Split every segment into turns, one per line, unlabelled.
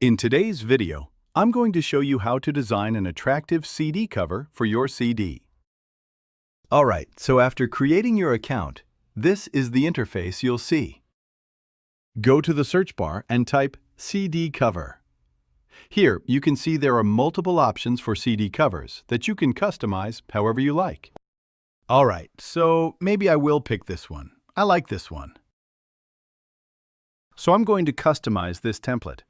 In today's video, I'm going to show you how to design an attractive CD cover for your CD. Alright, so after creating your account, this is the interface you'll see. Go to the search bar and type CD cover. Here, you can see there are multiple options for CD covers that you can customize however you like. Alright, so maybe I will pick this one. I like this one. So I'm going to customize this template.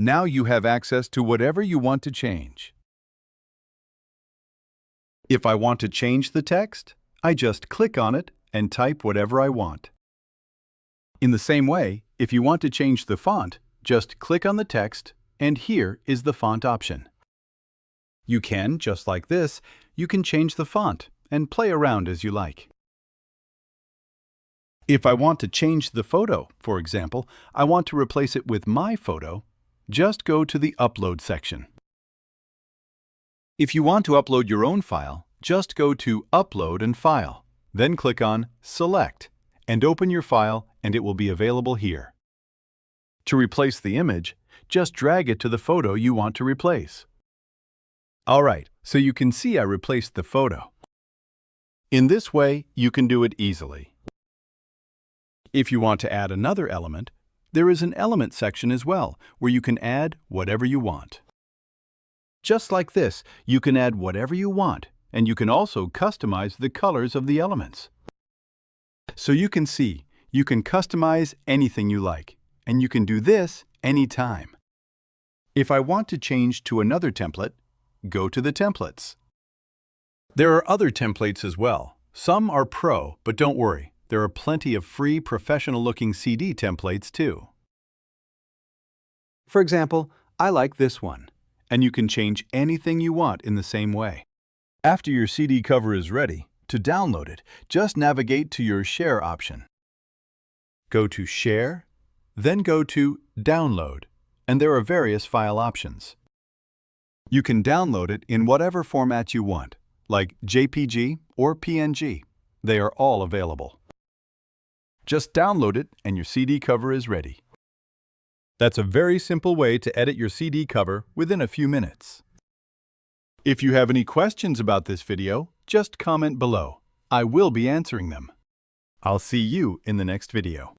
Now you have access to whatever you want to change. If I want to change the text, I just click on it and type whatever I want. In the same way, if you want to change the font, just click on the text, and here is the font option. You can, just like this, you can change the font and play around as you like. If I want to change the photo, for example, I want to replace it with my photo, just go to the Upload section. If you want to upload your own file, just go to Upload and File, then click on Select, and open your file, and it will be available here. To replace the image, just drag it to the photo you want to replace. Alright, so you can see I replaced the photo. In this way, you can do it easily. If you want to add another element, there is an element section as well, where you can add whatever you want. Just like this, you can add whatever you want, and you can also customize the colors of the elements. So you can see, you can customize anything you like, and you can do this anytime. If I want to change to another template, go to the templates. There are other templates as well. Some are pro, but don't worry. There are plenty of free, professional-looking CD templates too. For example, I like this one, and you can change anything you want in the same way. After your CD cover is ready, to download it, just navigate to your Share option. Go to Share, then go to Download, and there are various file options. You can download it in whatever format you want, like JPG or PNG. They are all available. Just download it and your CD cover is ready. That's a very simple way to edit your CD cover within a few minutes. If you have any questions about this video, just comment below. I will be answering them. I'll see you in the next video.